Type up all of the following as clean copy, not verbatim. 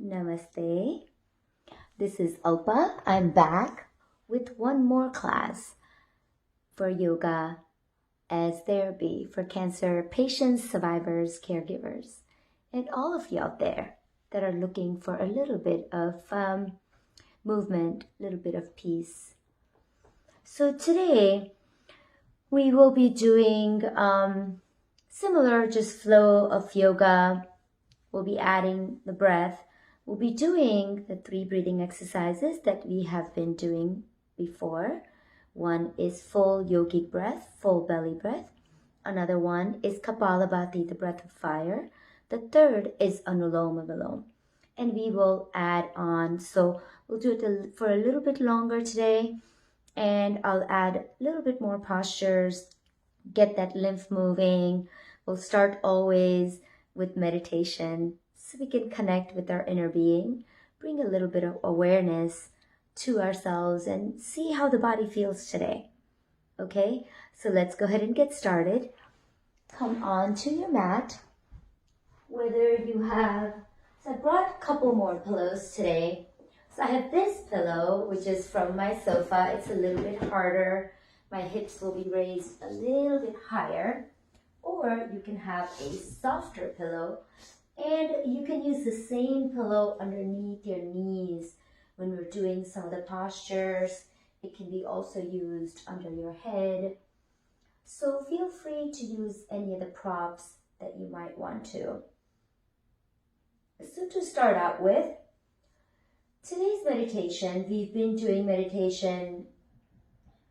Namaste. This is Alpa. I'm back with one more class for yoga as therapy for cancer patients, survivors, caregivers, and all of you out there that are looking for a little bit of movement, a little bit of peace. So today we will be doing similar, just flow of yoga. We'll be adding the breath. We'll be doing the 3 breathing exercises that we have been doing before. One is full yogic breath, full belly breath. Another one is Kapalabhati, the breath of fire. The third is Anuloma Viloma. And we will add on. So we'll do it for a little bit longer today. And I'll add a little bit more postures, get that lymph moving. We'll start always with meditation so we can connect with our inner being, bring a little bit of awareness to ourselves and see how the body feels today. Okay, so let's go ahead and get started. Come on to your mat. Whether you have, so I brought a couple more pillows today. So I have this pillow, which is from my sofa. It's a little bit harder. My hips will be raised a little bit higher. Or you can have a softer pillow, and you can use the same pillow underneath your knees when we're doing some of the postures. It can be also used under your head. So feel free to use any of the props that you might want to. So to start out with, today's meditation, we've been doing meditation,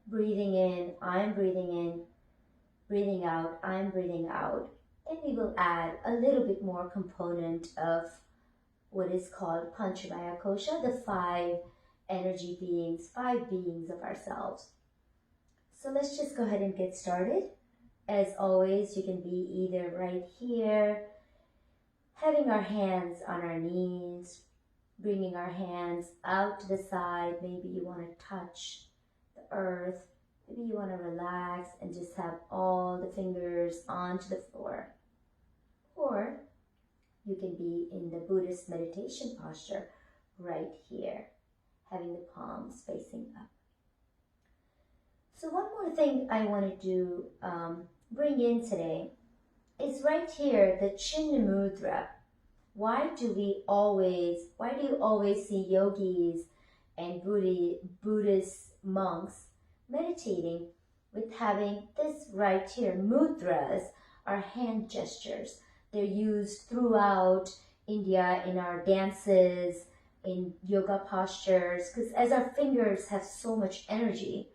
breathing in, I'm breathing in, breathing out, I'm breathing out. And we will add a little bit more component of what is called Panchamaya Kosha, the 5 energy beings, 5 beings of ourselves. So let's just go ahead and get started. As always, you can be either right here, having our hands on our knees, bringing our hands out to the side. Maybe you want to touch the earth. Maybe you want to relax and just have all the fingers onto the floor. Or you can be in the Buddhist meditation posture right here, having the palms facing up. So one more thing I want to bring in today is right here, the Churning Mudra. Why do you always see yogis and Buddhist monks meditating with having this right here? Mudras are hand gestures. They're used throughout India in our dances, in yoga postures, because as our fingers have so much energy.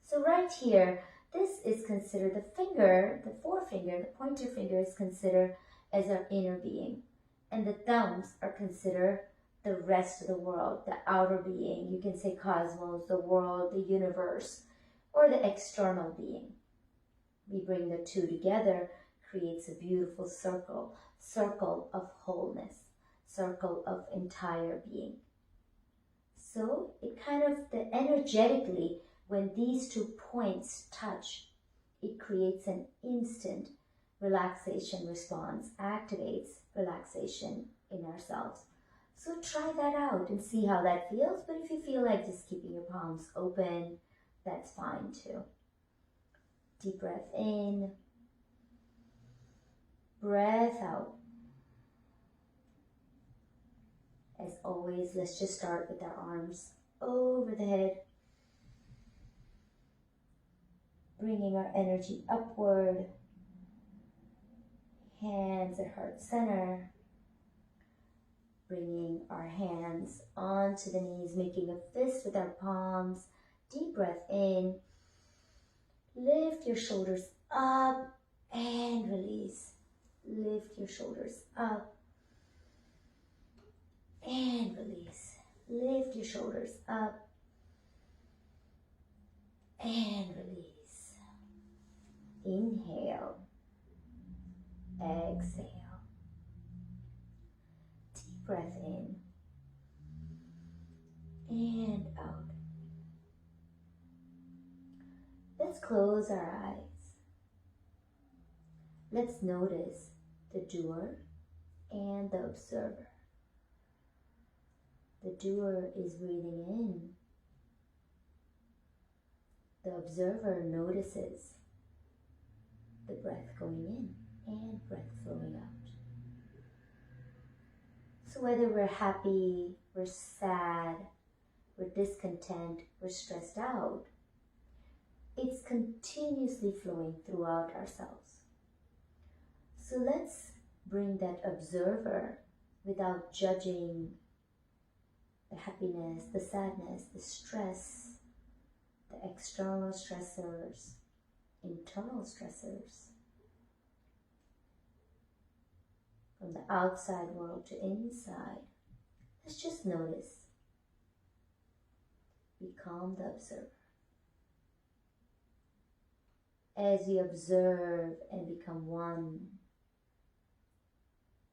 So right here, this is considered the finger, the forefinger, the pointer finger is considered as our inner being. And the thumbs are considered the rest of the world, the outer being. You can say cosmos, the world, the universe, or the external being. We bring the two together, creates a beautiful circle of wholeness, circle of entire being. So it kind of, energetically, when these 2 points touch, it creates an instant relaxation response, activates relaxation in ourselves. So try that out and see how that feels. But if you feel like just keeping your palms open, that's fine too. Deep breath in, breath out. As always, let's just start with our arms over the head, bringing our energy upward, hands at heart center, bringing our hands onto the knees, making a fist with our palms. Deep breath in, lift your shoulders up and release. Lift your shoulders up and release. Lift your shoulders up and release. Inhale. Exhale. Deep breath in and out. Let's close our eyes. Let's notice the doer and the observer. The doer is breathing in. The observer notices the breath going in and breath flowing out. So whether we're happy, we're sad, we're discontent, we're stressed out, it's continuously flowing throughout ourselves. So let's bring that observer without judging the happiness, the sadness, the stress, the external stressors, internal stressors, from the outside world to inside. Let's just notice. Become the observer. As we observe and become one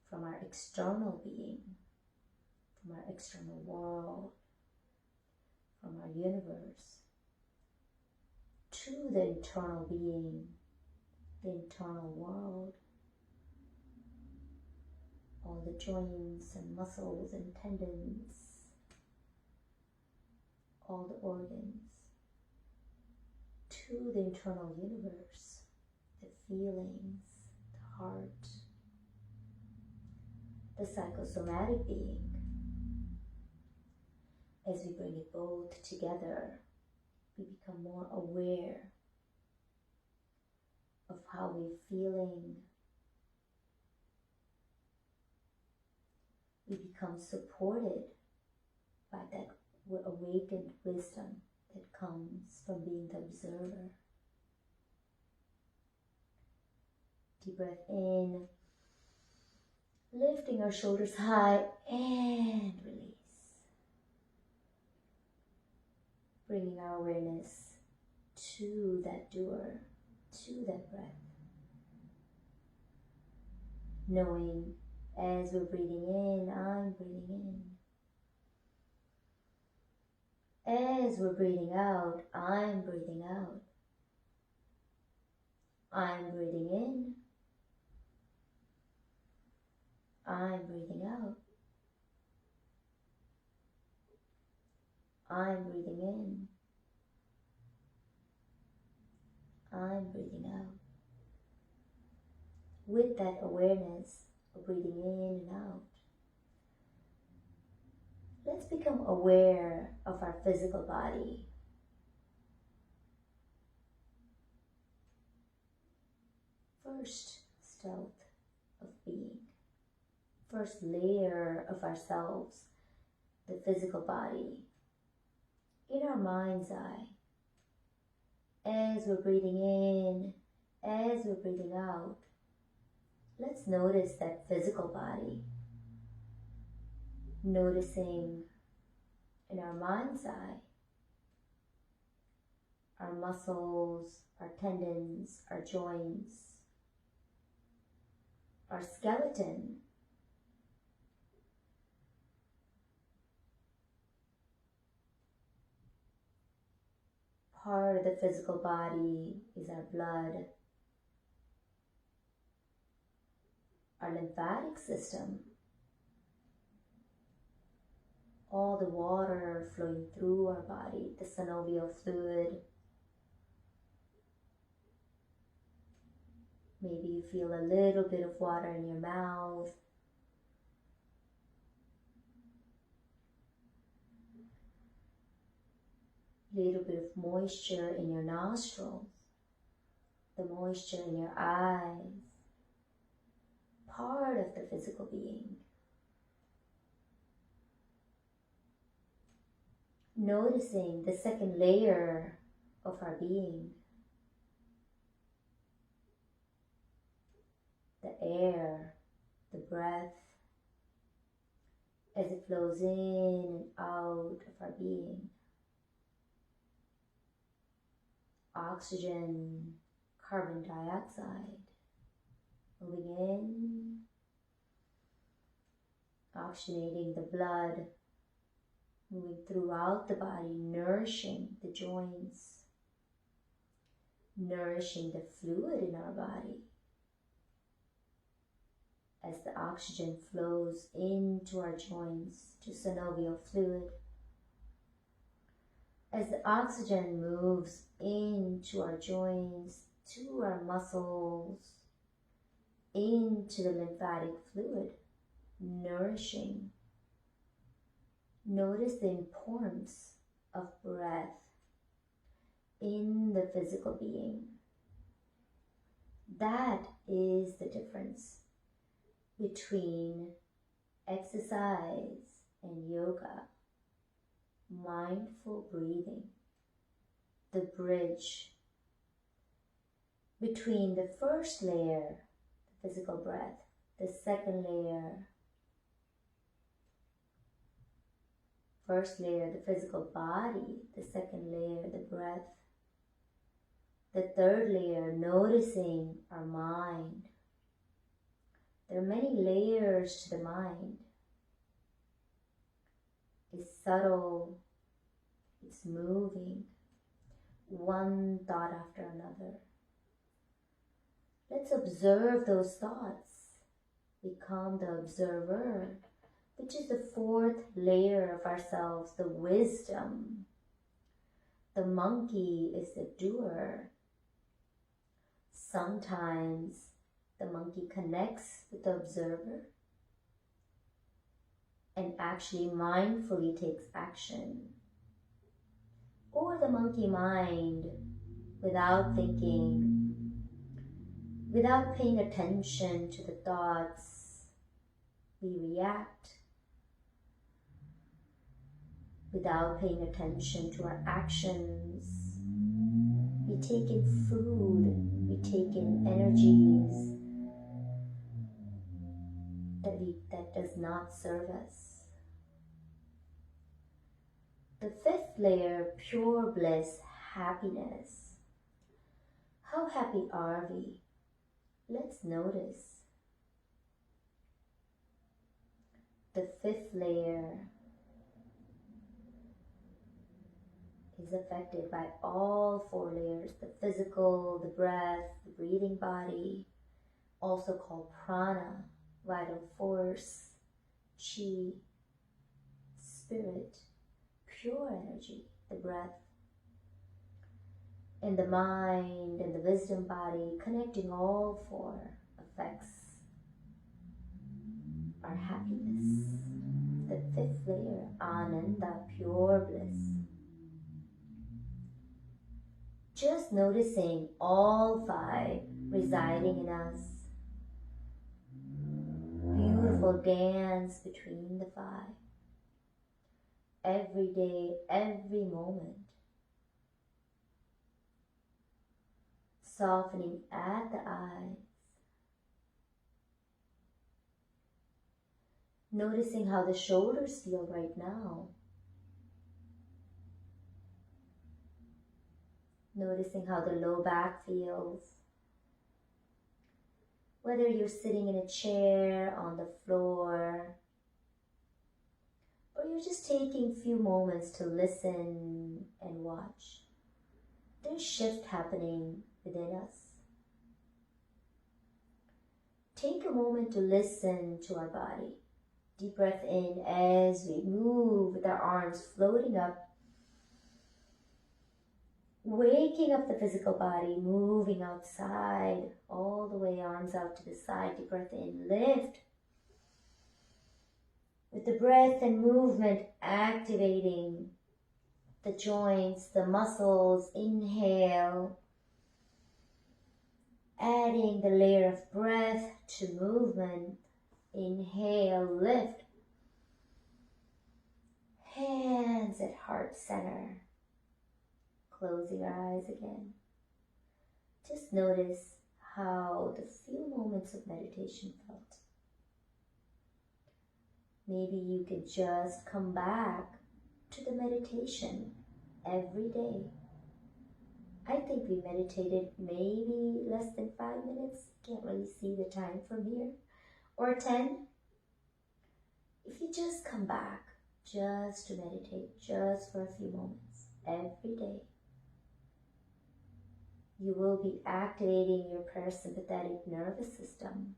from our external being, from our external world, from our universe, to the internal being, the internal world, all the joints and muscles and tendons, all the organs, to the internal universe, the feelings, the heart, the psychosomatic being. As we bring it both together, we become more aware of how we're feeling. We become supported by that awakened wisdom that comes from being the observer. Deep breath in, lifting our shoulders high and release. Bringing our awareness to that doer, to that breath. Knowing as we're breathing in, I'm breathing in. As we're breathing out, I'm breathing out. I'm breathing in. I'm breathing out. I'm breathing in. I'm breathing out. With that awareness of breathing in and out, let's become aware of our physical body. First stealth of being. First layer of ourselves, the physical body. In our mind's eye, as we're breathing in, as we're breathing out, let's notice that physical body. Noticing in our mind's eye, our muscles, our tendons, our joints, our skeleton. Part of the physical body is our blood, our lymphatic system, all the water flowing through our body, the synovial fluid. Maybe you feel a little bit of water in your mouth. Little bit of moisture in your nostrils, the moisture in your eyes, part of the physical being. Noticing the second layer of our being, the air, the breath, as it flows in and out of our being. Oxygen, carbon dioxide, moving in, oxygenating the blood, moving throughout the body, nourishing the joints, nourishing the fluid in our body. as the oxygen flows into our joints to synovial fluid, as the oxygen moves into our joints, to our muscles, into the lymphatic fluid, nourishing. Notice the importance of breath in the physical being. That is the difference between exercise and yoga. Mindful breathing, the bridge between the first layer, the physical breath, the second layer, first layer, the physical body, the second layer, the breath, the third layer, noticing our mind. There are many layers to the mind. It's subtle, it's moving, one thought after another. Let's observe those thoughts. Become the observer, which is the fourth layer of ourselves, the wisdom. The monkey is the doer. Sometimes the monkey connects with the observer and actually mindfully takes action. Or the monkey mind, without thinking, without paying attention to the thoughts, we react. Without paying attention to our actions, we take in food, we take in energies that does not serve us. The fifth layer, pure bliss, happiness. How happy are we? Let's notice. The fifth layer is affected by all four layers, the physical, the breath, the breathing body, also called prana, vital force, chi, spirit, pure energy, the breath, and the mind and the wisdom body, connecting all four affects our happiness. The fifth layer, ananda, pure bliss. Just noticing all five residing in us. Beautiful dance between the five. Every day, every moment. Softening at the eyes. Noticing how the shoulders feel right now. Noticing how the low back feels. Whether you're sitting in a chair, on the floor, or you're just taking a few moments to listen and watch. There's a shift happening within us. Take a moment to listen to our body. Deep breath in as we move with our arms floating up. Waking up the physical body, moving outside, all the way, arms out to the side. Deep breath in, lift. With the breath and movement, activating the joints, the muscles, inhale. Adding the layer of breath to movement, inhale, lift. Hands at heart center. Closing our eyes again. Just notice how the few moments of meditation felt. Maybe you could just come back to the meditation every day. I think we meditated maybe less than 5 minutes. Can't really see the time from here. Or 10. If you just come back just to meditate, just for a few moments every day, you will be activating your parasympathetic nervous system.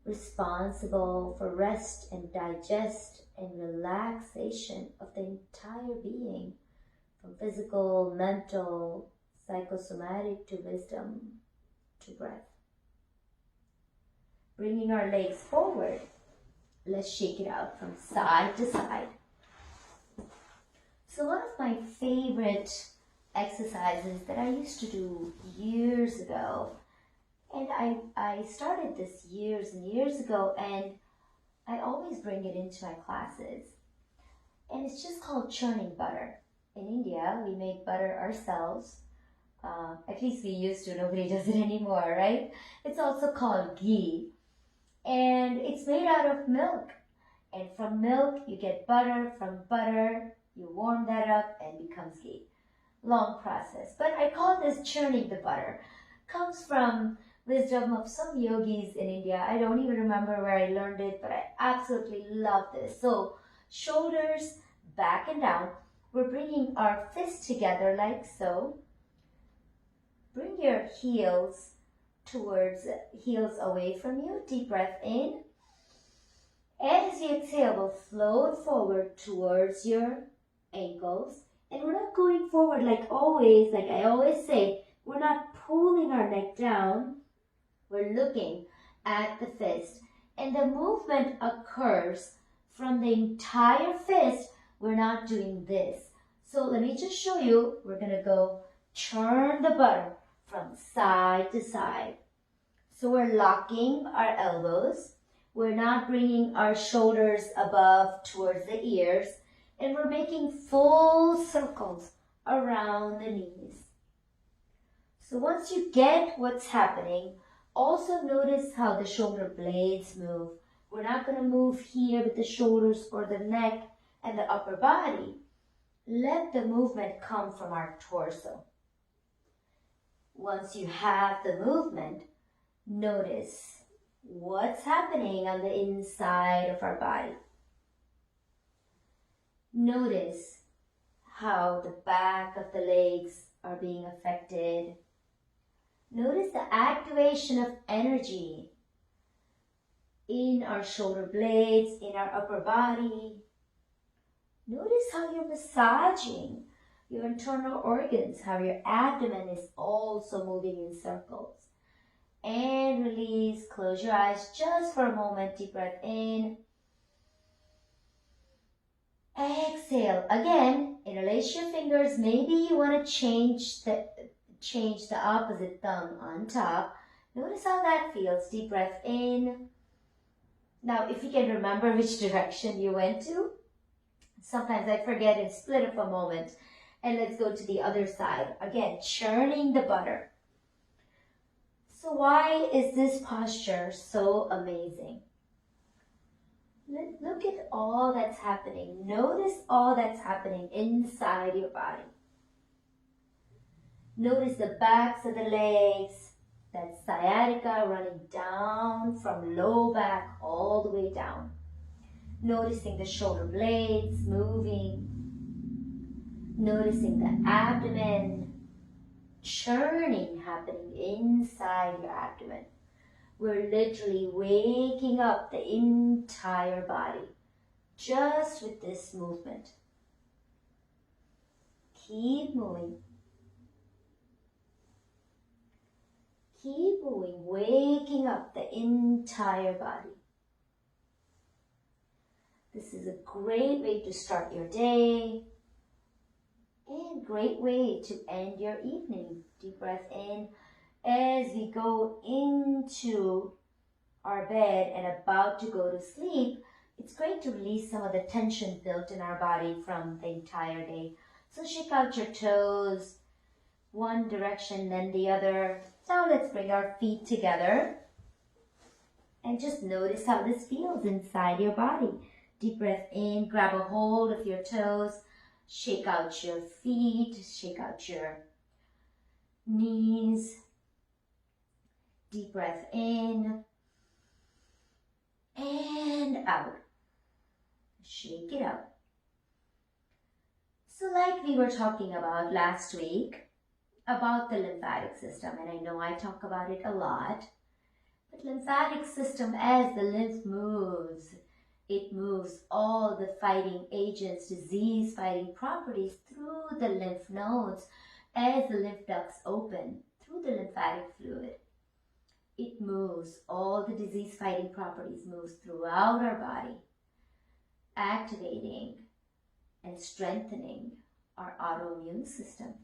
responsible for rest and digest and relaxation of the entire being, from physical, mental, psychosomatic to wisdom to breath. Bringing our legs forward, let's shake it out from side to side. So one of my favorite exercises that I used to do years ago, and I started this years and years ago, and I always bring it into my classes. And it's just called churning butter. In India, we make butter ourselves. At least we used to. Nobody does it anymore, right? It's also called ghee. And it's made out of milk. And from milk, you get butter. From butter, you warm that up and becomes ghee. Long process. But I call this churning the butter. Comes from wisdom of some yogis in India. I don't even remember where I learned it, but I absolutely love this. So shoulders back and down. We're bringing our fists together like so. Bring your heels away from you. Deep breath in. As you exhale, we'll float forward towards your ankles. And we're not going forward like I always say, we're not pulling our neck down. We're looking at the fist. And the movement occurs from the entire fist. We're not doing this. So let me just show you. We're going to go churn the butter from side to side. So we're locking our elbows. We're not bringing our shoulders above towards the ears. And we're making full circles around the knees. So once you get what's happening, also notice how the shoulder blades move. We're not going to move here with the shoulders or the neck and the upper body. Let the movement come from our torso. Once you have the movement, notice what's happening on the inside of our body. Notice how the back of the legs are being affected. Notice the activation of energy in our shoulder blades, in our upper body. Notice how you're massaging your internal organs, how your abdomen is also moving in circles. And release, close your eyes just for a moment, deep breath in. Exhale. Again, interlace your fingers. Maybe you want to change the opposite thumb on top. Notice how that feels. Deep breath in. Now, if you can remember which direction you went to, sometimes I forget and split up a moment. And let's go to the other side. Again, churning the butter. So why is this posture so amazing? Look at all that's happening. Notice all that's happening inside your body. Notice the backs of the legs, that sciatica running down from low back all the way down. Noticing the shoulder blades moving. Noticing the abdomen churning happening inside your abdomen. We're literally waking up the entire body just with this movement. Keep moving. Keep moving, waking up the entire body. This is a great way to start your day and great way to end your evening. Deep breath in. As we go into our bed and about to go to sleep, it's great to release some of the tension built in our body from the entire day. So shake out your toes, one direction then the other. Now let's bring our feet together and just notice how this feels inside your body. Deep breath in, grab a hold of your toes, shake out your feet, shake out your knees. Deep breath in and out. Shake it out. So like we were talking about last week, about the lymphatic system, and I know I talk about it a lot, But lymphatic system, as the lymph moves, it moves all the fighting agents, disease fighting properties through the lymph nodes as the lymph ducts open through the lymphatic fluid. It moves, all the disease fighting properties moves throughout our body, activating and strengthening our autoimmune system.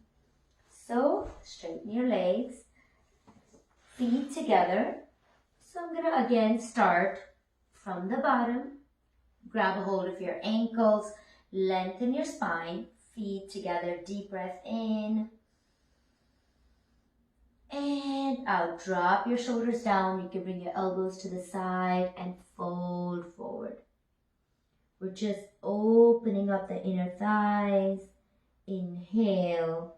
So straighten your legs, feet together. So I'm going to again start from the bottom. Grab a hold of your ankles, lengthen your spine, feet together, deep breath in and out. Drop your shoulders down. You can bring your elbows to the side and fold forward. We're just opening up the inner thighs. Inhale,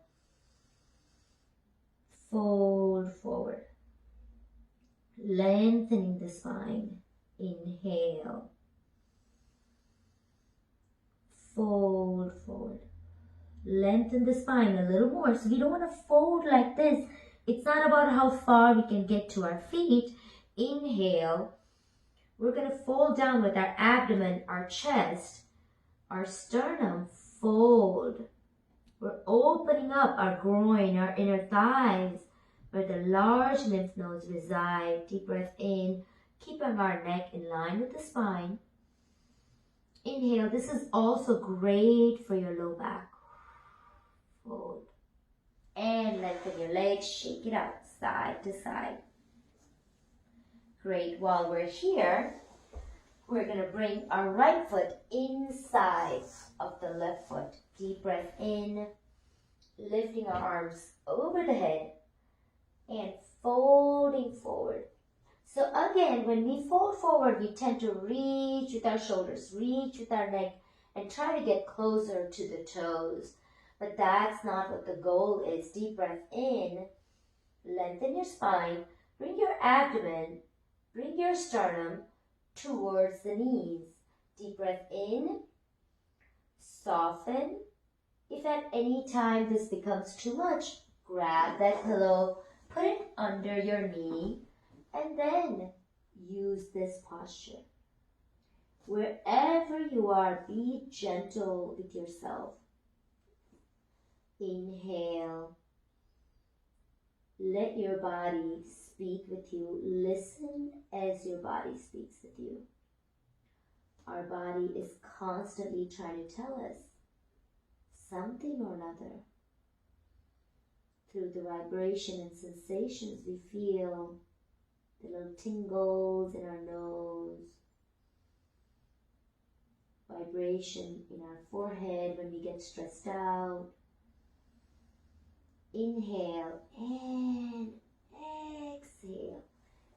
fold forward. Lengthening the spine. Inhale, fold forward. Lengthen the spine a little more. So we don't want to fold like this. It's not about how far we can get to our feet. Inhale. We're going to fold down with our abdomen, our chest, our sternum. Fold. We're opening up our groin, our inner thighs, where the large lymph nodes reside. Deep breath in. Keeping our neck in line with the spine. Inhale. This is also great for your low back. Fold. And lengthen your legs. Shake it out side to side. Great. While we're here, we're going to bring our right foot inside of the left foot. Deep breath in. Lifting our arms over the head and folding forward. So again, when we fold forward, we tend to reach with our shoulders, reach with our neck, and try to get closer to the toes. But that's not what the goal is. Deep breath in, lengthen your spine, bring your abdomen, bring your sternum towards the knees. Deep breath in, soften. If at any time this becomes too much, grab that pillow, put it under your knee, and then use this posture. Wherever you are, be gentle with yourself. Inhale. Let your body speak with you. Listen as your body speaks with you. Our body is constantly trying to tell us something or another. Through the vibration and sensations, we feel the little tingles in our nose, vibration in our forehead when we get stressed out. Inhale and exhale.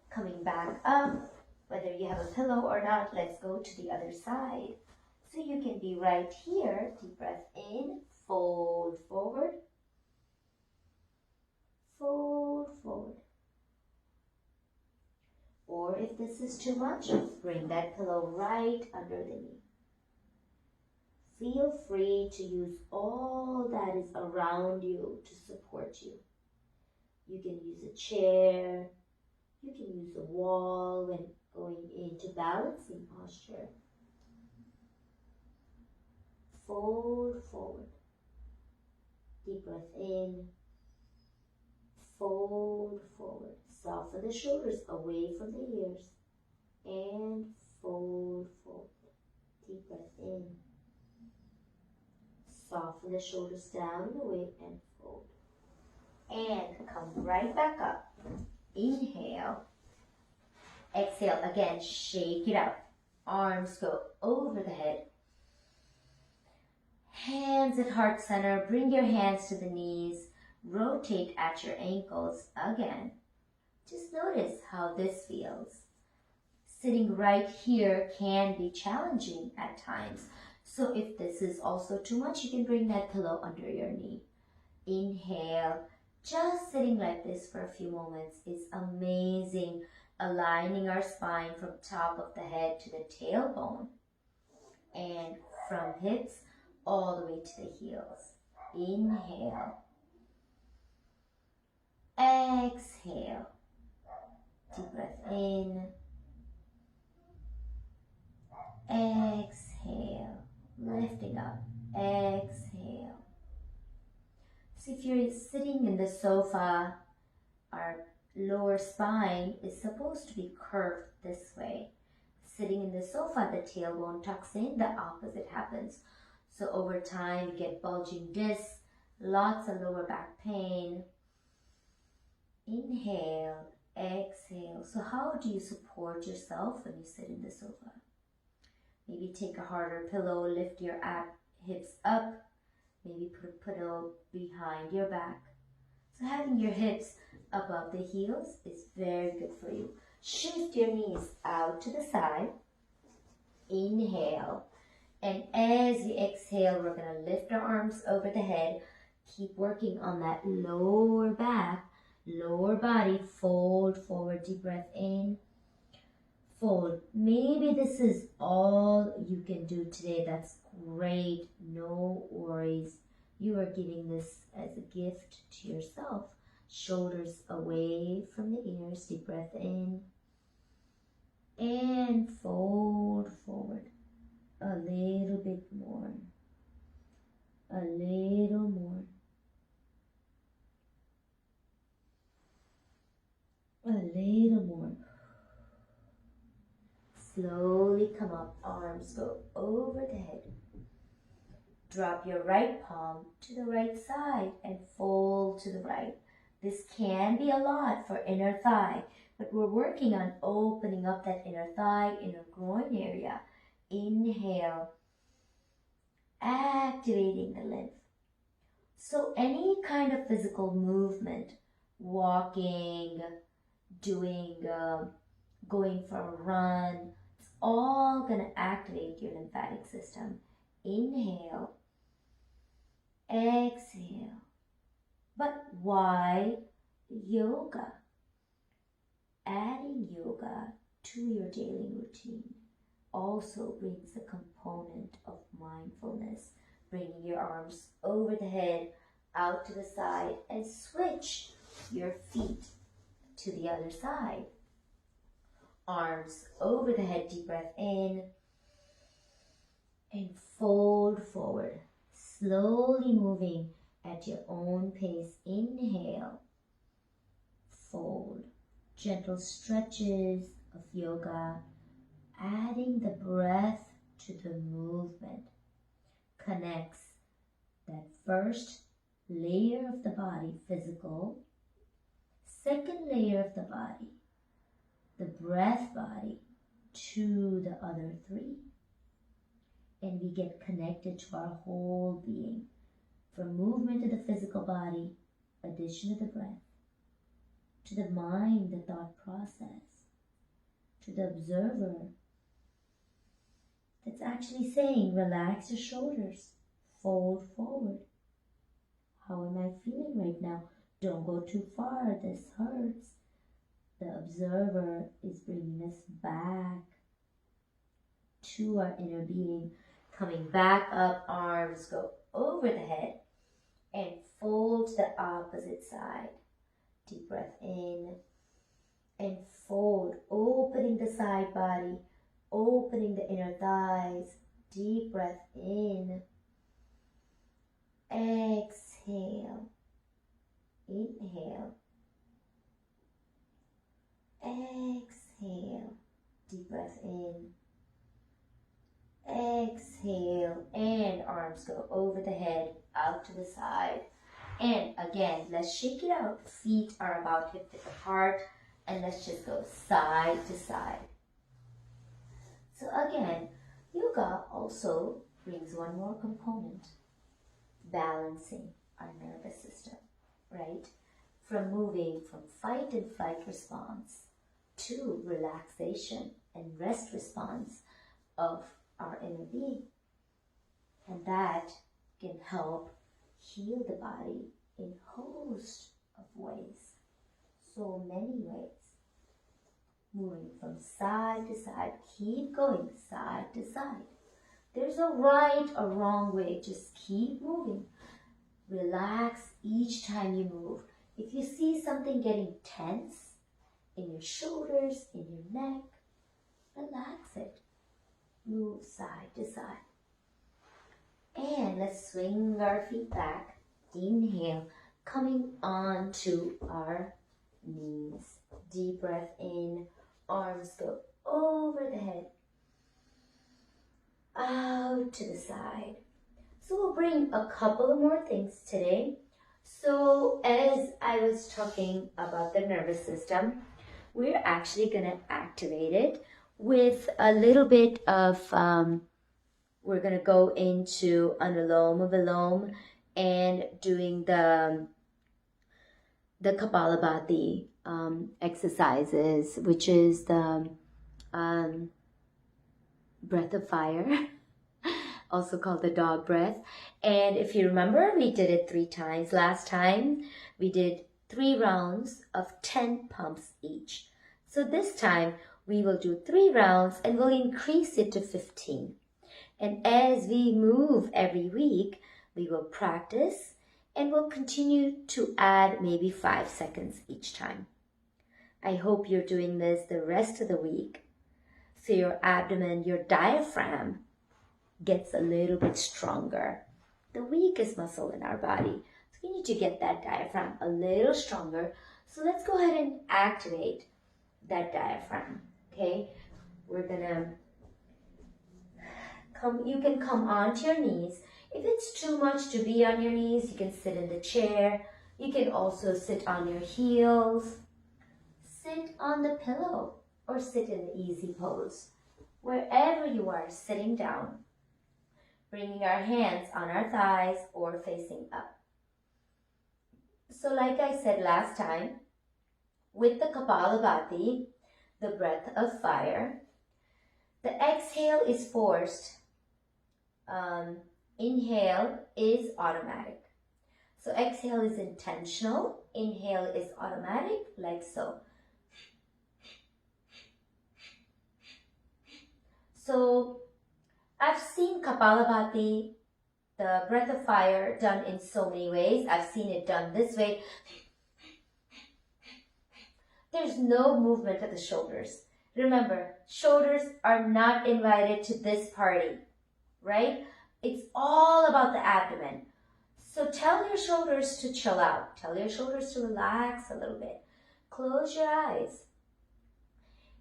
Coming back up, whether you have a pillow or not, let's go to the other side. So you can be right here. Deep breath in, fold forward, fold forward. Or if this is too much, bring that pillow right under the knee. Feel free to use all that is around you to support you. You can use a chair, you can use a wall when going into balancing posture. Fold forward. Deep breath in. Fold forward. Soften the shoulders away from the ears. And fold forward. Deep breath in. Soften the shoulders down and away and fold. And come right back up. Inhale. Exhale. Again, shake it out. Arms go over the head. Hands at heart center. Bring your hands to the knees. Rotate at your ankles again. Just notice how this feels. Sitting right here can be challenging at times. So if this is also too much, you can bring that pillow under your knee. Inhale. Just sitting like this for a few moments is amazing. Aligning our spine from top of the head to the tailbone. And from hips all the way to the heels. Inhale. Exhale. Deep breath in. Exhale. Lifting up. Exhale. So if you're sitting in the sofa, our lower spine is supposed to be curved this way. Sitting in the sofa, the tailbone tucks in, the opposite happens. So over time, you get bulging discs, lots of lower back pain. Inhale, exhale. So how do you support yourself when you sit in the sofa? Maybe take a harder pillow, lift your hips up. Maybe put a pillow behind your back. So having your hips above the heels is very good for you. Shift your knees out to the side. Inhale. And as you exhale, we're going to lift our arms over the head. Keep working on that lower back, lower body. Fold forward. Deep breath in. Fold. Maybe this is all you can do today. That's great. No worries. You are giving this as a gift to yourself. Shoulders away from the ears. Deep breath in. And fold forward. A little bit more. A little more. A little more. Slowly come up. Arms go over the head. Drop your right palm to the right side and fold to the right. This can be a lot for inner thigh, but we're working on opening up that inner thigh, inner groin area. Inhale, activating the lymph. So any kind of physical movement, walking, going for a run, it's all going to activate your lymphatic system. Inhale, exhale. But why yoga? Adding yoga to your daily routine also brings a component of mindfulness, bringing your arms over the head, out to the side, and switch your feet to the other side. Arms over the head, deep breath in, and fold forward, slowly moving at your own pace. Inhale, fold, gentle stretches of yoga, adding the breath to the movement, connects that first layer of the body, physical, second layer of the body, the breath body, to the other three. And we get connected to our whole being, from movement of the physical body, addition of the breath, to the mind, the thought process, to the observer that's actually saying, relax your shoulders, fold forward. How am I feeling right now? Don't go too far, this hurts. The observer is bringing us back to our inner being, coming back up, arms go over the head and fold to the opposite side. Deep breath in and fold, opening the side body, opening the inner thighs. Deep breath in, exhale, inhale, exhale, deep breath in, exhale, and arms go over the head, out to the side. And again, let's shake it out. Feet are about hip width apart, and let's just go side to side. So again, yoga also brings one more component, balancing our nervous system, right? From moving from fight and flight response to relaxation and rest response of our inner being. And that can help heal the body in a host of ways, so many ways. Moving from side to side, keep going side to side. There's no right or wrong way, just keep moving. Relax each time you move. If you see something getting tense, in your shoulders, in your neck. Relax it. Move side to side. And let's swing our feet back. Inhale, coming onto our knees. Deep breath in, arms go over the head, out to the side. So we'll bring a couple of more things today. So as I was talking about the nervous system, we're actually going to activate it with a little bit of, we're going to go into Anuloma Viloma and doing the Kapalabhati exercises, which is the breath of fire, also called the dog breath. And if you remember, we did it 3 times. Last time we did 3 rounds of 10 pumps each. So this time we will do 3 rounds and we'll increase it to 15. And as we move every week, we will practice and we'll continue to add maybe 5 seconds each time. I hope you're doing this the rest of the week so your abdomen, your diaphragm gets a little bit stronger. The weakest muscle in our body. So we need to get that diaphragm a little stronger. So let's go ahead and activate that diaphragm. Okay, we're gonna you can come onto your knees. If it's too much to be on your knees, you can sit in the chair. You can also sit on your heels. Sit on the pillow or sit in the easy pose. Wherever you are sitting down, bringing our hands on our thighs or facing up. So like I said last time, with the Kapalabhati, the breath of fire, the exhale is forced. Inhale is automatic. So exhale is intentional. Inhale is automatic, like so. So I've seen Kapalabhati, the breath of fire, done in so many ways. I've seen it done this way. There's no movement of the shoulders. Remember, shoulders are not invited to this party, right? It's all about the abdomen. So tell your shoulders to chill out. Tell your shoulders to relax a little bit. Close your eyes.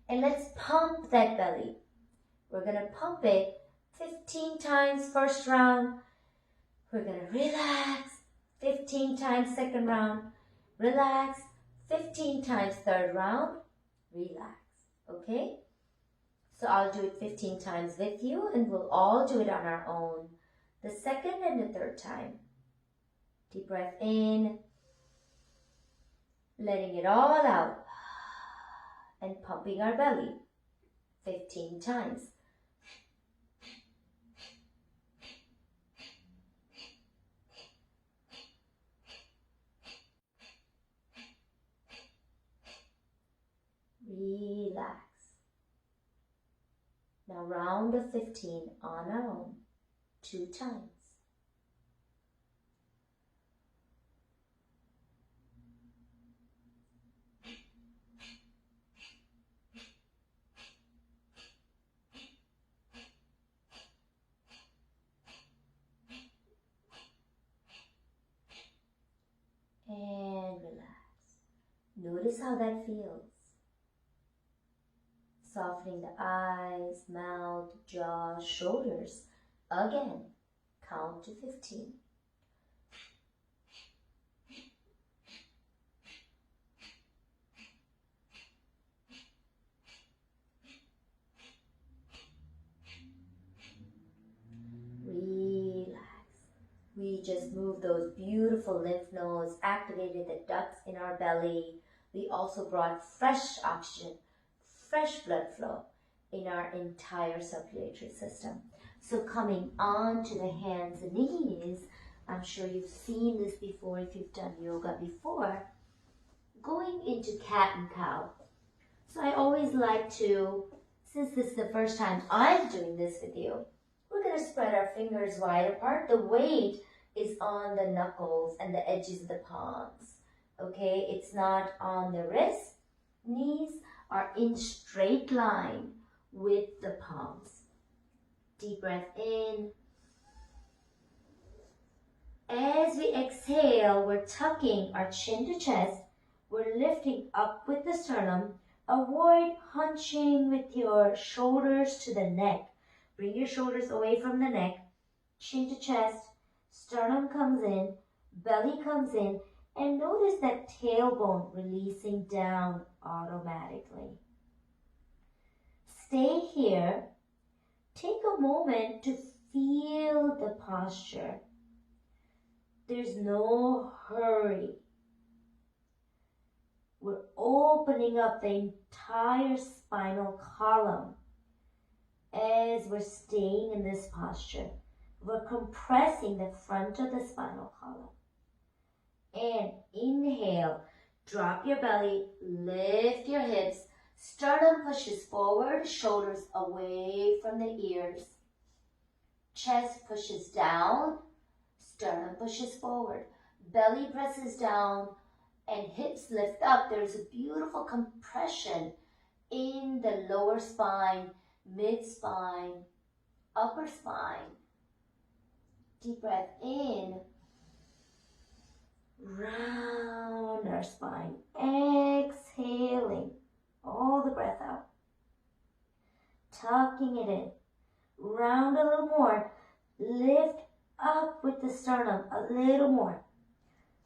And let's pump that belly. We're going to pump it 15 times first round. We're going to relax 15 times second round. Relax 15 times third round. Relax. Okay? So I'll do it 15 times with you and we'll all do it on our own. The second and the third time. Deep breath in. Letting it all out. And pumping our belly 15 times. Relax. Now round of 15 on our own, 2 times. And relax. Notice how that feels. Softening the eyes, mouth, jaw, shoulders. Again, count to 15. Relax. We just moved those beautiful lymph nodes, activated the ducts in our belly. We also brought fresh oxygen, fresh blood flow in our entire circulatory system. So coming on to the hands and knees, I'm sure you've seen this before if you've done yoga before, going into cat and cow. So I always like to, since this is the first time I'm doing this with you, we're going to spread our fingers wide apart. The weight is on the knuckles and the edges of the palms. Okay, it's not on the wrist. Knees are in straight line with the palms. Deep breath in. As we exhale, we're tucking our chin to chest. We're lifting up with the sternum. Avoid hunching with your shoulders to the neck. Bring your shoulders away from the neck. Chin to chest. Sternum comes in. Belly comes in. And notice that tailbone releasing down automatically. Stay here. Take a moment to feel the posture. There's no hurry. We're opening up the entire spinal column as we're staying in this posture. We're compressing the front of the spinal column. And inhale, drop your belly, lift your hips, sternum pushes forward, shoulders away from the ears. Chest pushes down, sternum pushes forward, belly presses down, and hips lift up. There's a beautiful compression in the lower spine, mid-spine, upper spine. Deep breath in. Round our spine. Exhaling all the breath out. Tucking it in. Round a little more. Lift up with the sternum a little more.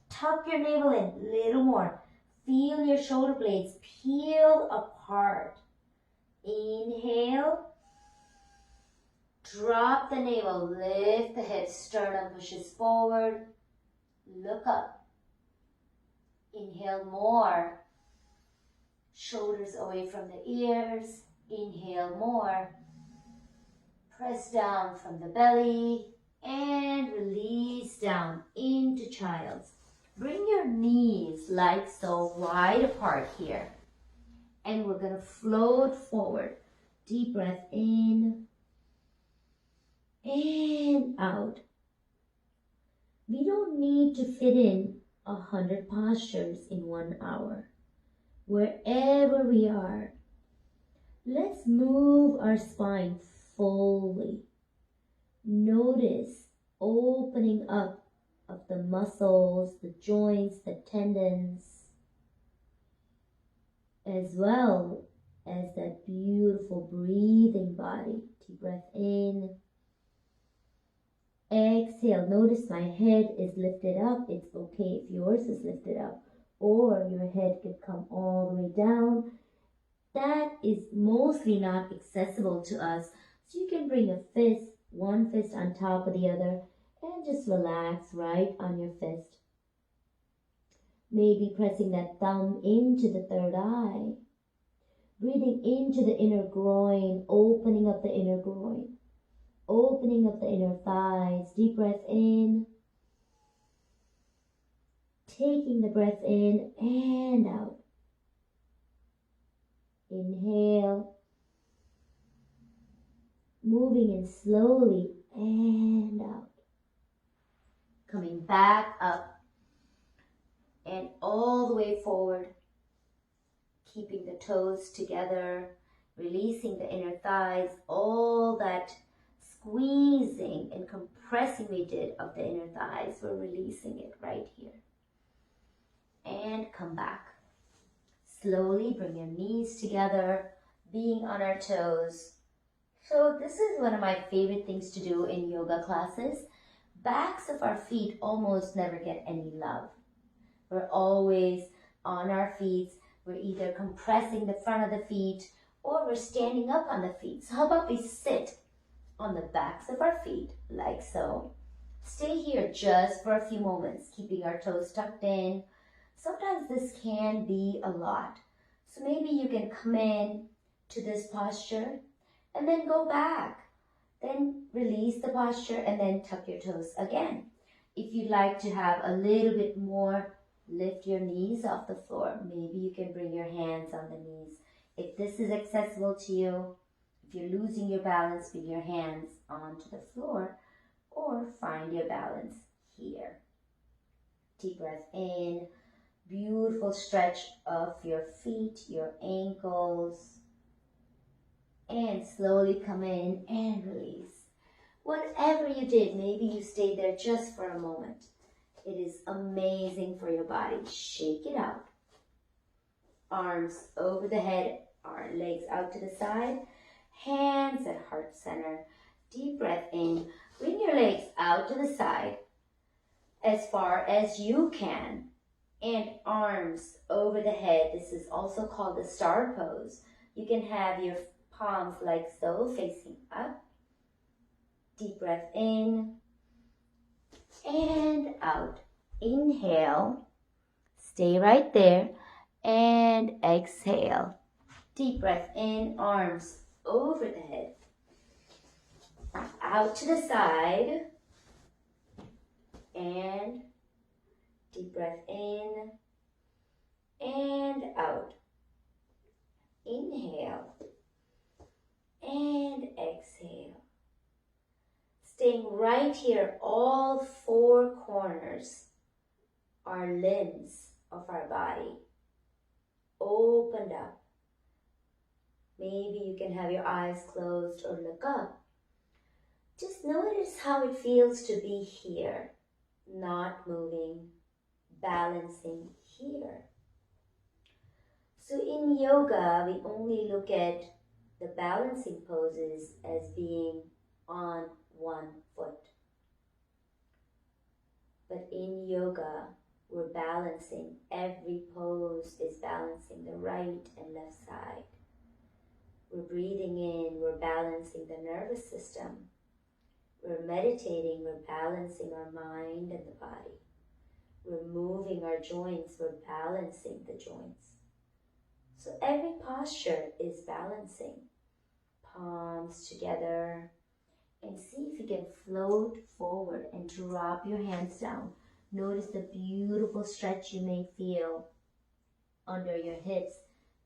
Tuck your navel in a little more. Feel your shoulder blades peel apart. Inhale. Drop the navel. Lift the hips. Sternum pushes forward. Look up. Inhale more. Shoulders away from the ears. Inhale more. Press down from the belly and release down into child's. Bring your knees like so wide apart here. And we're going to float forward. Deep breath in and out. We don't need to fit in 100 postures in 1 hour. Wherever we are, let's move our spine fully. Notice opening up of the muscles, the joints, the tendons, as well as that beautiful breathing body. Deep breath in. Exhale. Notice my head is lifted up. It's okay if yours is lifted up, or your head could come all the way down. That is mostly not accessible to us. So you can bring a fist, one fist on top of the other, and just relax right on your fist. Maybe pressing that thumb into the third eye. Breathing into the inner groin, opening up the inner groin. Opening up the inner thighs. Deep breath in. Taking the breath in and out. Inhale. Moving in slowly and out. Coming back up and all the way forward. Keeping the toes together. Releasing the inner thighs. All that squeezing and compressing we did of the inner thighs, we're releasing it right here. And come back. Slowly bring your knees together, being on our toes. So this is one of my favorite things to do in yoga classes. Backs of our feet almost never get any love. We're always on our feet. We're either compressing the front of the feet or we're standing up on the feet. So how about we sit on the backs of our feet, like so. Stay here just for a few moments, keeping our toes tucked in. Sometimes this can be a lot. So maybe you can come in to this posture and then go back. Then release the posture and then tuck your toes again. If you'd like to have a little bit more, lift your knees off the floor. Maybe you can bring your hands on the knees. If this is accessible to you, if you're losing your balance, bring your hands onto the floor or find your balance here. Deep breath in. Beautiful stretch of your feet, your ankles, and slowly come in and release. Whatever you did, maybe you stayed there just for a moment. It is amazing for your body. Shake it out. Arms over the head, our legs out to the side, hands at heart center. Deep breath in. Bring your legs out to the side as far as you can. And arms over the head. This is also called the star pose. You can have your palms like so, facing up. Deep breath in and out. Inhale. Stay right there. And exhale. Deep breath in, arms over the head. Out to the side. And deep breath in and out. Inhale and exhale. Staying right here, all four corners are limbs of our body. Opened up. Maybe you can have your eyes closed or look up. Just notice how it feels to be here, not moving, balancing here. So in yoga, we only look at the balancing poses as being on one foot. But in yoga, we're balancing. Every pose is balancing the right and left side. We're breathing in, we're balancing the nervous system. We're meditating, we're balancing our mind and the body. We're moving our joints, we're balancing the joints. So every posture is balancing. Palms together. And see if you can float forward and drop your hands down. Notice the beautiful stretch you may feel under your hips,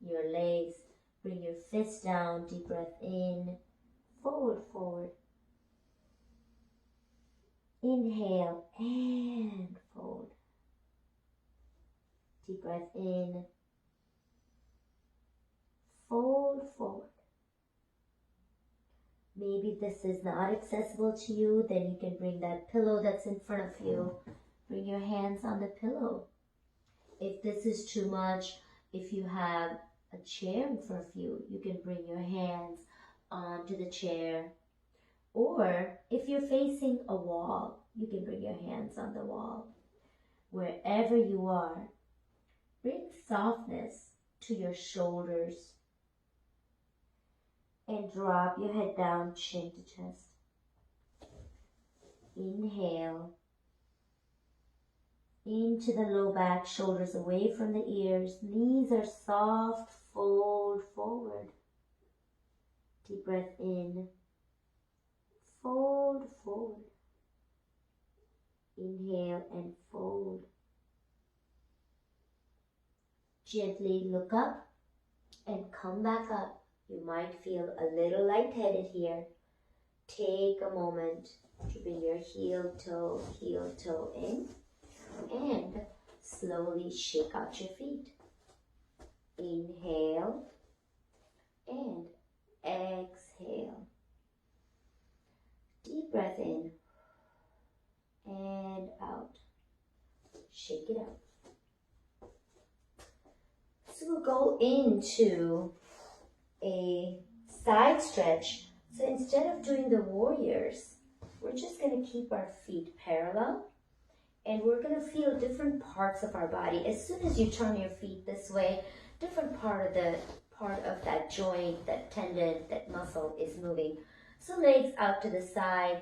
your legs. Bring your fists down, deep breath in, forward, forward. Inhale and forward. Deep breath in, fold forward. Maybe this is not accessible to you, then you can bring that pillow that's in front of you. Bring your hands on the pillow. If this is too much, if you have a chair in front of you, you can bring your hands onto the chair. Or if you're facing a wall, you can bring your hands on the wall. Wherever you are, bring softness to your shoulders. And drop your head down, chin to chest. Inhale. Into the low back, shoulders away from the ears. Knees are soft, fold forward. Deep breath in. Fold forward. Inhale and fold. Gently look up and come back up. You might feel a little lightheaded here. Take a moment to bring your heel toe in, and slowly shake out your feet. Inhale and exhale. Deep breath in and out. Shake it out. So we'll go into a side stretch. So instead of doing the warriors, we're just going to keep our feet parallel, and we're going to feel different parts of our body. As soon as you turn your feet this way, different part of that joint, that tendon, that muscle is moving. So legs out to the side,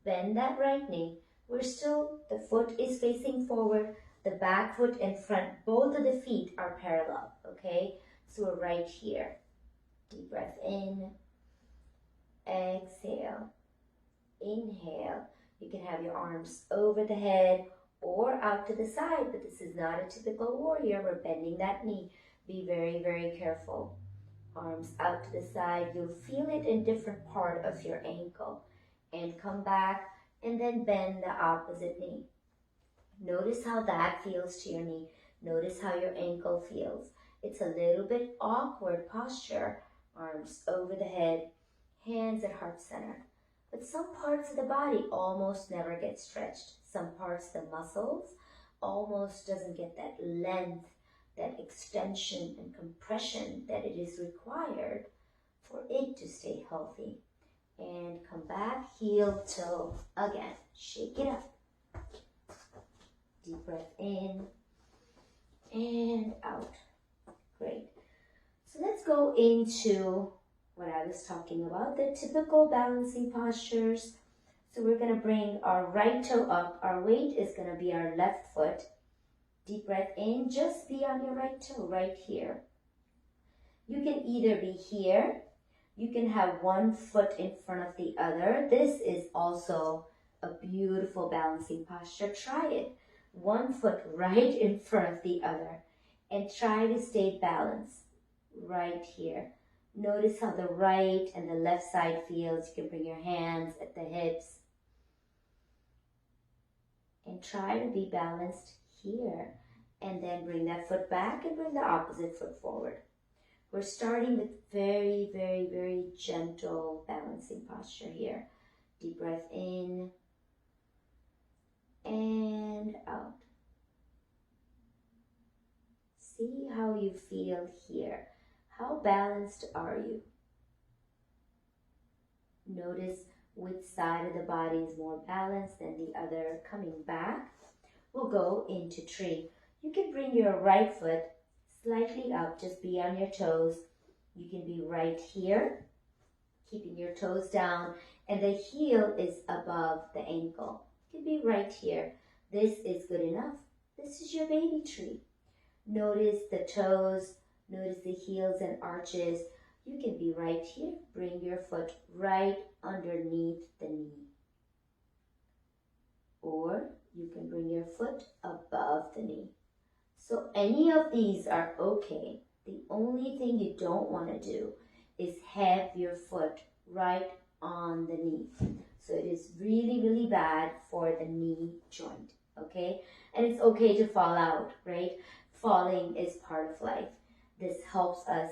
bend that right knee. The foot is facing forward, the back foot and front, both of the feet are parallel, okay? So we're right here. Deep breath in, exhale, inhale. You can have your arms over the head or out to the side, but this is not a typical warrior. We're bending that knee. Be very, very careful. Arms out to the side. You'll feel it in different part of your ankle. And come back and then bend the opposite knee. Notice how that feels to your knee. Notice how your ankle feels. It's a little bit awkward posture. Arms over the head, hands at heart center. But some parts of the body almost never get stretched. Some parts, the muscles, almost doesn't get that length, that extension and compression that it is required for it to stay healthy. And come back, heel, toe, again. Shake it up. Deep breath in and out. Great. So let's go into what I was talking about, the typical balancing postures. So we're going to bring our right toe up. Our weight is going to be our left foot. Deep breath in, just be on your right toe, right here. You can either be here, you can have one foot in front of the other. This is also a beautiful balancing posture. Try it. One foot right in front of the other and try to stay balanced right here. Notice how the right and the left side feels. You can bring your hands at the hips and try to be balanced here, and then bring that foot back and bring the opposite foot forward. We're starting with very, very, very gentle balancing posture here. Deep breath in and out. See how you feel here. How balanced are you? Notice which side of the body is more balanced than the other. Coming back, we'll go into tree. You can bring your right foot slightly up, just be on your toes. You can be right here, keeping your toes down, and the heel is above the ankle. You can be right here. This is good enough. This is your baby tree. Notice the toes, notice the heels and arches. You can be right here. Bring your foot right underneath the knee. Or you can bring your foot above the knee. So any of these are okay. The only thing you don't want to do is have your foot right on the knee. So it is really, really bad for the knee joint, okay? And it's okay to fall out, right? Falling is part of life. This helps us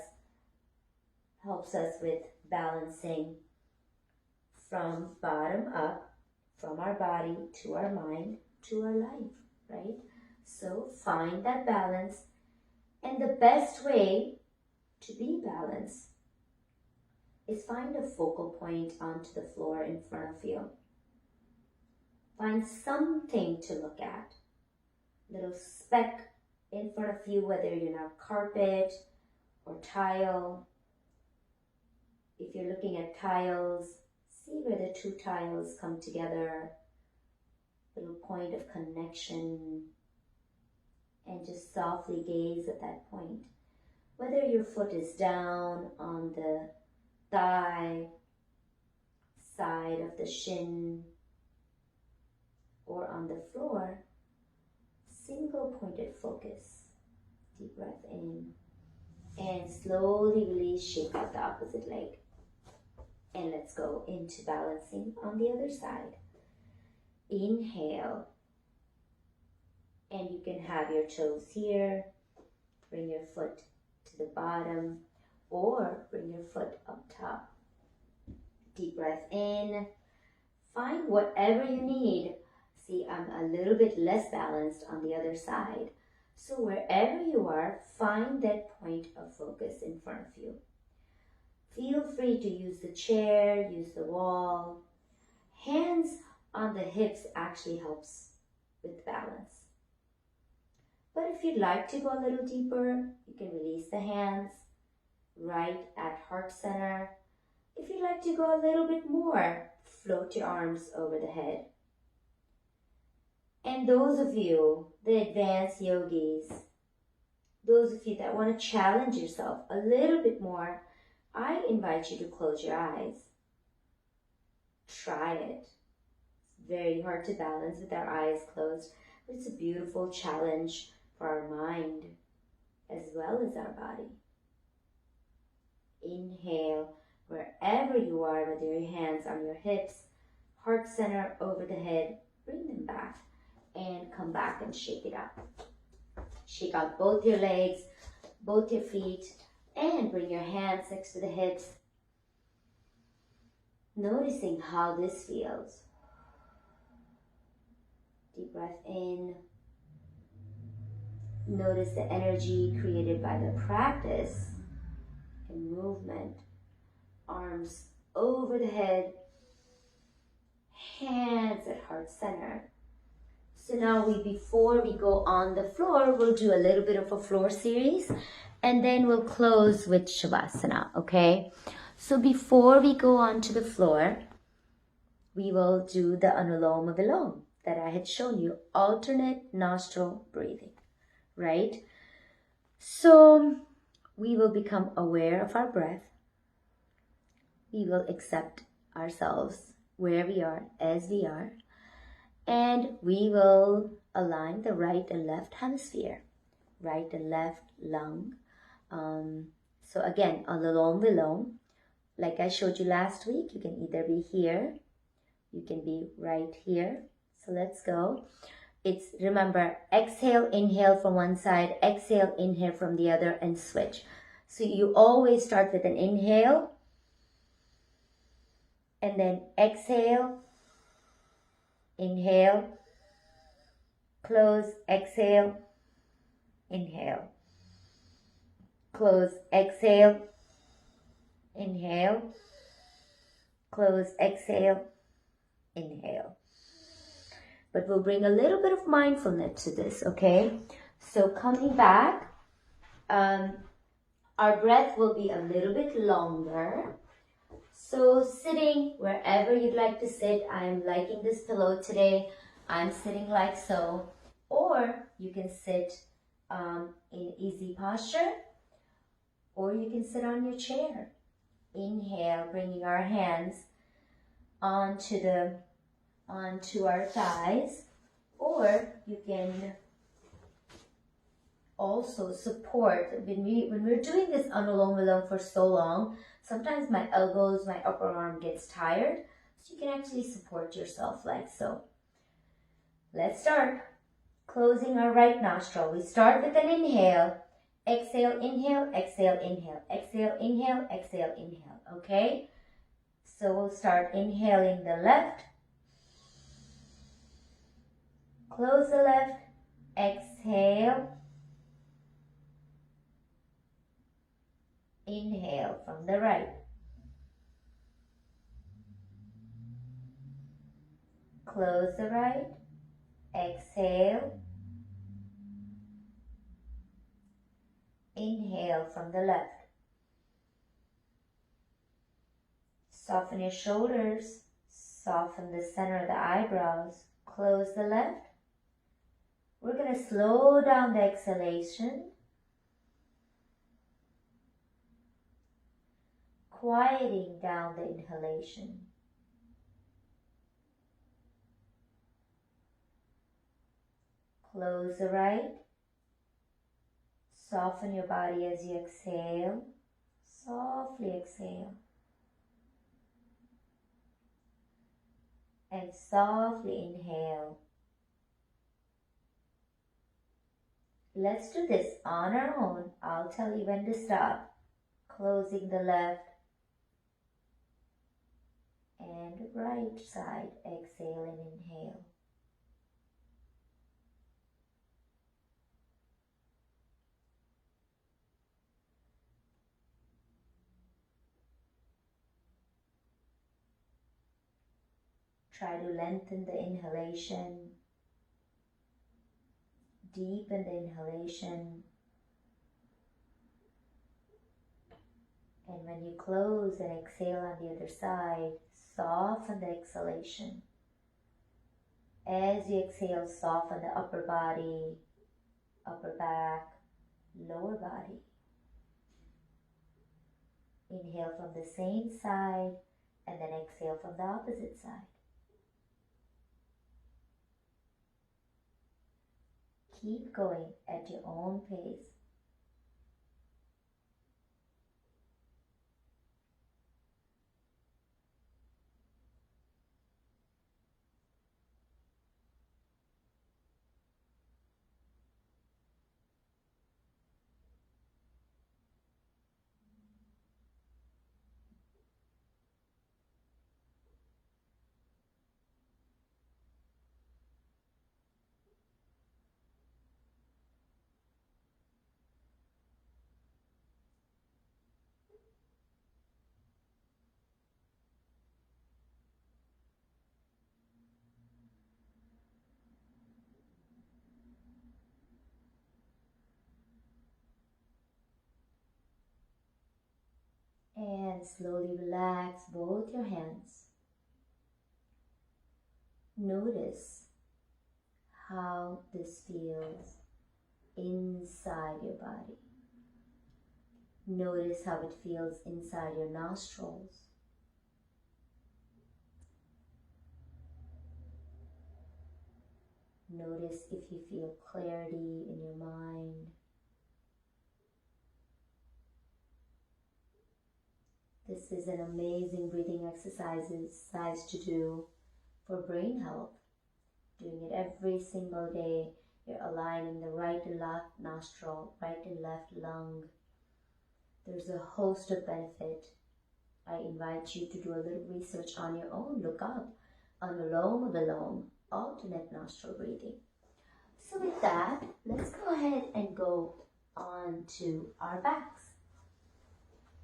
with balancing from bottom up, from our body to our mind to our life, right? So find that balance, and the best way to be balanced is find a focal point onto the floor in front of you. Find something to look at, little speck in front of you, whether you're on carpet or tile. If you're looking at tiles, see where the two tiles come together, little point of connection, and just softly gaze at that point. Whether your foot is down on the thigh, side of the shin, or on the floor, single pointed focus. Deep breath in and slowly release, shake out the opposite leg. And let's go into balancing on the other side. Inhale. And you can have your toes here. Bring your foot to the bottom or bring your foot up top. Deep breath in. Find whatever you need. See, I'm a little bit less balanced on the other side. So wherever you are, find that point of focus in front of you. Feel free to use the chair, use the wall. Hands on the hips actually helps with balance. But if you'd like to go a little deeper, you can release the hands right at heart center. If you'd like to go a little bit more, float your arms over the head. And those of you, the advanced yogis, those of you that want to challenge yourself a little bit more, I invite you to close your eyes. Try it. It's very hard to balance with our eyes closed, but it's a beautiful challenge for our mind as well as our body. Inhale wherever you are, with your hands on your hips, heart center over the head, bring them back and come back and shake it up. Shake out both your legs, both your feet, and bring your hands next to the hips. Noticing how this feels. Deep breath in. Notice the energy created by the practice and movement. Arms over the head, hands at heart center. So now before we go on the floor, we'll do a little bit of a floor series and then we'll close with Shavasana, okay? So before we go on to the floor, we will do the Anuloma Viloma that I had shown you, alternate nostril breathing, right? So we will become aware of our breath. We will accept ourselves where we are as we are. And we will align the right and left hemisphere, right and left lung. So again, Anuloma Viloma, like I showed you last week, you can either be here, you can be right here. So let's go. Remember, exhale, inhale from one side, exhale, inhale from the other, and switch. So you always start with an inhale, and then exhale, inhale, close, exhale, inhale, close, exhale, inhale, close, exhale, inhale. But we'll bring a little bit of mindfulness to this, okay? So coming back, our breath will be a little bit longer. So sitting wherever you'd like to sit, I'm liking this pillow today. I'm sitting like so. Or you can sit in easy posture, or you can sit on your chair. Inhale, bringing our hands onto our thighs, or you can also support. When we're doing this Anuloma Viloma for so long, sometimes my elbows, my upper arm gets tired, so you can actually support yourself like so. Let's start. Closing our right nostril. We start with an inhale. Exhale, inhale, exhale, inhale. Exhale, inhale, exhale, inhale. Okay? So we'll start inhaling the left. Close the left. Exhale. Inhale from the right. Close the right. Exhale. Inhale from the left. Soften your shoulders. Soften the center of the eyebrows. Close the left. We're going to slow down the exhalation. Quieting down the inhalation. Close the right. Soften your body as you exhale. Softly exhale. And softly inhale. Let's do this on our own. I'll tell you when to stop. Closing the left and right side. Exhale and inhale. Try to lengthen the inhalation. Deepen the inhalation. And when you close and exhale on the other side, soften the exhalation. As you exhale, soften the upper body, upper back, lower body. Inhale from the same side and then exhale from the opposite side. Keep going at your own pace. And slowly relax both your hands. Notice how this feels inside your body. Notice how it feels inside your nostrils. Notice if you feel clarity in your mind. This is an amazing breathing exercise to do for brain health. Doing it every single day. You're aligning the right and left nostril, right and left lung. There's a host of benefit. I invite you to do a little research on your own. Look up Anuloma Viloma, alternate nostril breathing. So with that, let's go ahead and go on to our backs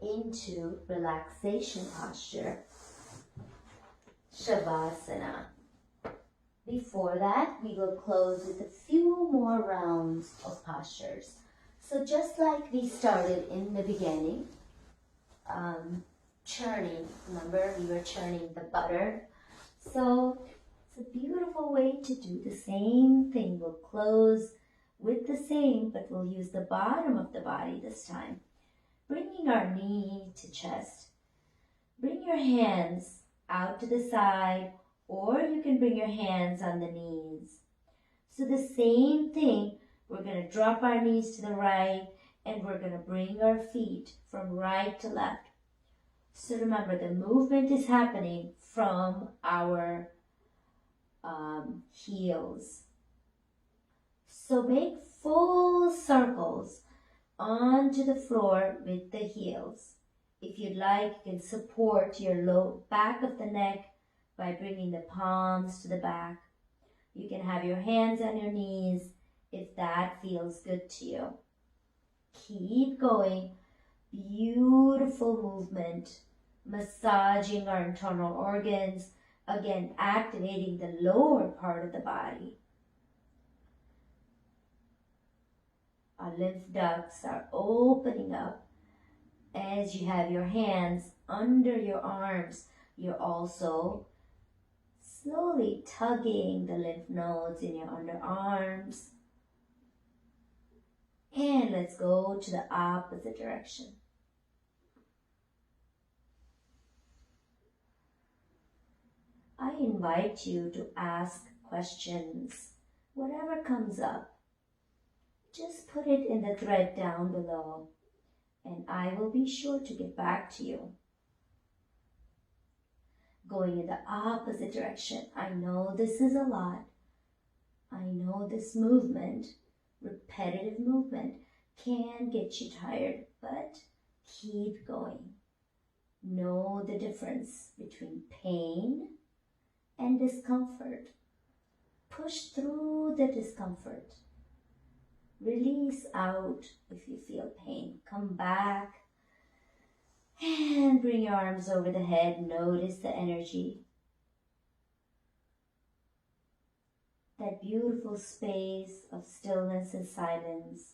into relaxation posture, Shavasana. Before that, we will close with a few more rounds of postures. So just like we started in the beginning, churning, remember we were churning the butter. So it's a beautiful way to do the same thing. We'll close with the same, but we'll use the bottom of the body this time. Bringing our knee to chest. Bring your hands out to the side, or you can bring your hands on the knees. So the same thing, we're going to drop our knees to the right, and we're going to bring our feet from right to left. So remember, the movement is happening from our heels. So make full circles onto the floor with the heels. If you'd like, you can support your low back of the neck by bringing the palms to the back. You can have your hands on your knees if that feels good to you. Keep going. Beautiful movement. Massaging our internal organs. Again, activating the lower part of the body. Our lymph ducts are opening up. As you have your hands under your arms, you're also slowly tugging the lymph nodes in your underarms. And let's go to the opposite direction. I invite you to ask questions, whatever comes up. Just put it in the thread down below, and I will be sure to get back to you. Going in the opposite direction. I know this is a lot. I know this movement, repetitive movement, can get you tired, but keep going. Know the difference between pain and discomfort. Push through the discomfort. Release out if you feel pain. Come back and bring your arms over the head. Notice the energy. That beautiful space of stillness and silence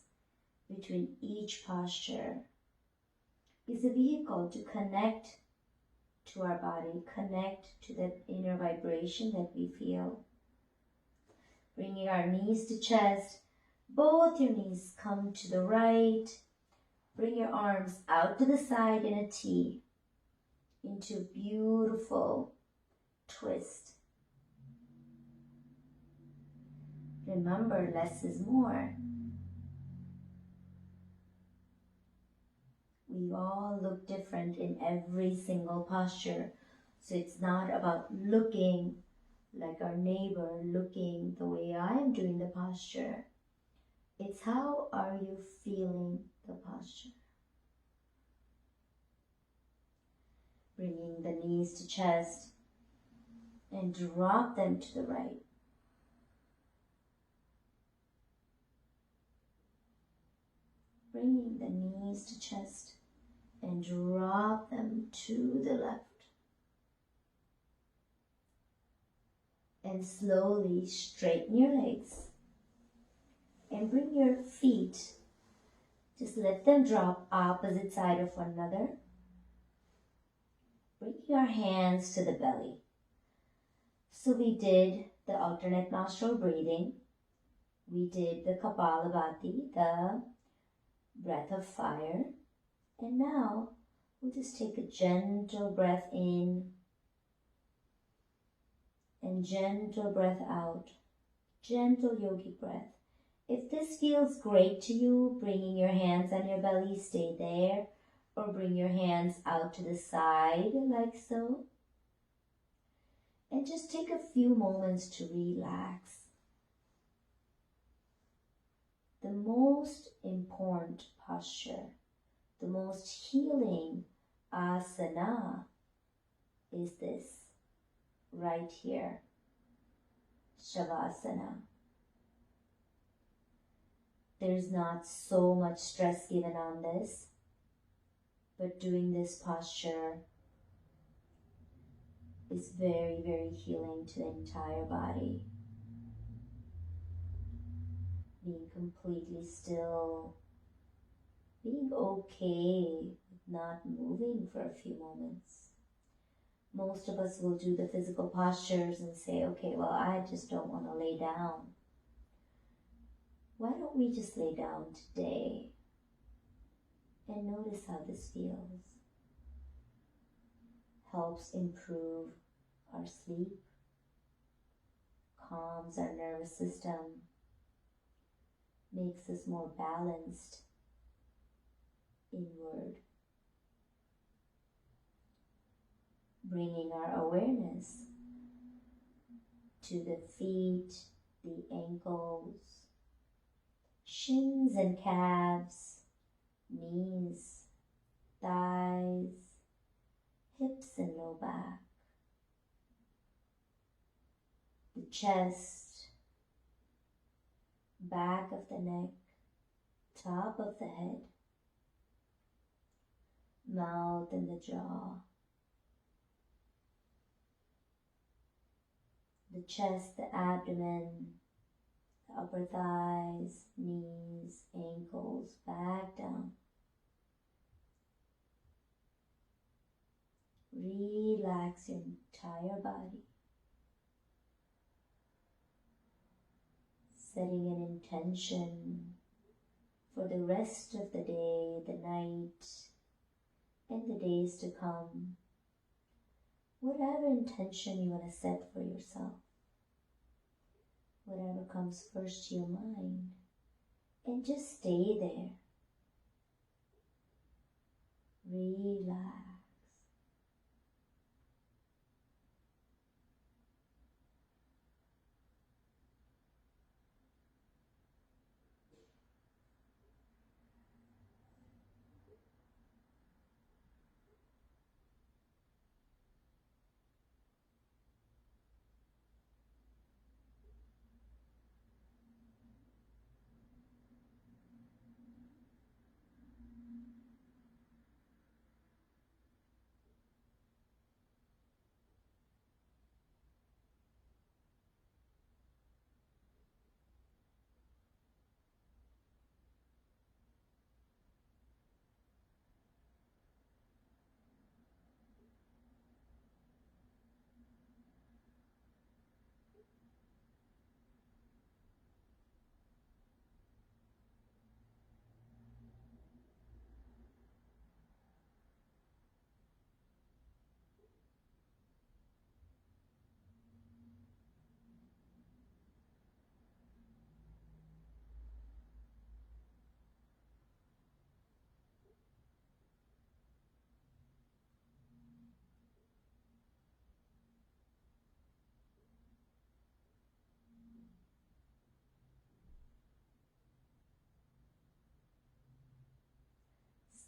between each posture is a vehicle to connect to our body, connect to that inner vibration that we feel. Bringing our knees to chest. Both your knees come to the right. Bring your arms out to the side in a T into a beautiful twist. Remember, less is more. We all look different in every single posture. So it's not about looking like our neighbor, looking the way I'm doing the posture. It's how are you feeling the posture. Bringing the knees to chest and drop them to the right. Bringing the knees to chest and drop them to the left. And slowly straighten your legs. And bring your feet, just let them drop opposite side of one another. Bringing our hands to the belly. So we did the alternate nostril breathing. We did the Kapalabhati, the breath of fire. And now we'll just take a gentle breath in and gentle breath out. Gentle yogic breath. If this feels great to you, bringing your hands on your belly, stay there. Or bring your hands out to the side like so. And just take a few moments to relax. The most important posture, the most healing asana is this right here, Shavasana. There's not so much stress given on this, but doing this posture is very, very healing to the entire body. Being completely still, being okay with not moving for a few moments. Most of us will do the physical postures and say, okay, well, I just don't want to lay down. Why don't we just lay down today and notice how this feels? Helps improve our sleep, calms our nervous system, makes us more balanced inward. Bringing our awareness to the feet, the ankles, shins and calves, knees, thighs, hips and low back, the chest, back of the neck, top of the head, mouth and the jaw, the chest, the abdomen, the upper thighs, knees, ankles, back down. Relax your entire body. Setting an intention for the rest of the day, the night, and the days to come. Whatever intention you want to set for yourself. Whatever comes first to your mind. And just stay there. Relax.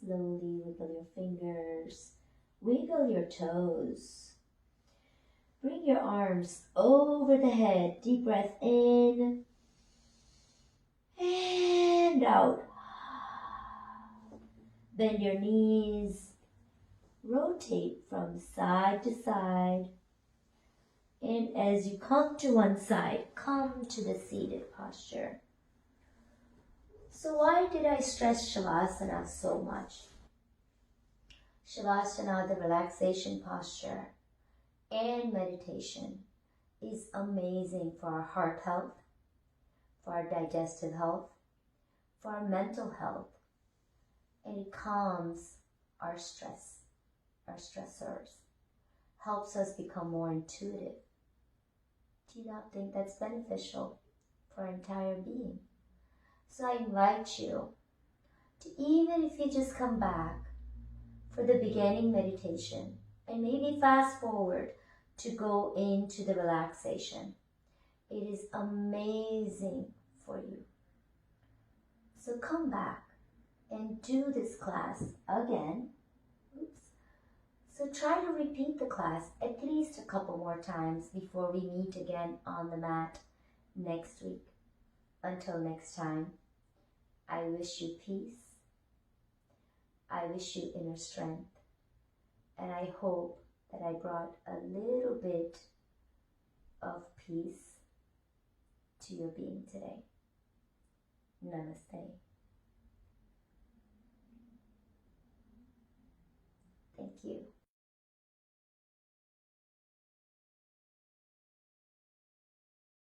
Slowly wiggle your fingers, wiggle your toes. Bring your arms over the head. Deep breath in and out. Bend your knees. Rotate from side to side. And as you come to one side, come to the seated posture. So why did I stress Shavasana so much? Shavasana, the relaxation posture, and meditation is amazing for our heart health, for our digestive health, for our mental health, and it calms our stress, our stressors, helps us become more intuitive. Do you not think that's beneficial for our entire being? So I invite you to, even if you just come back for the beginning meditation and maybe fast forward to go into the relaxation, it is amazing for you. So come back and do this class again. Oops. So try to repeat the class at least a couple more times before we meet again on the mat next week. Until next time, I wish you peace. I wish you inner strength. And I hope that I brought a little bit of peace to your being today. Namaste. Thank you.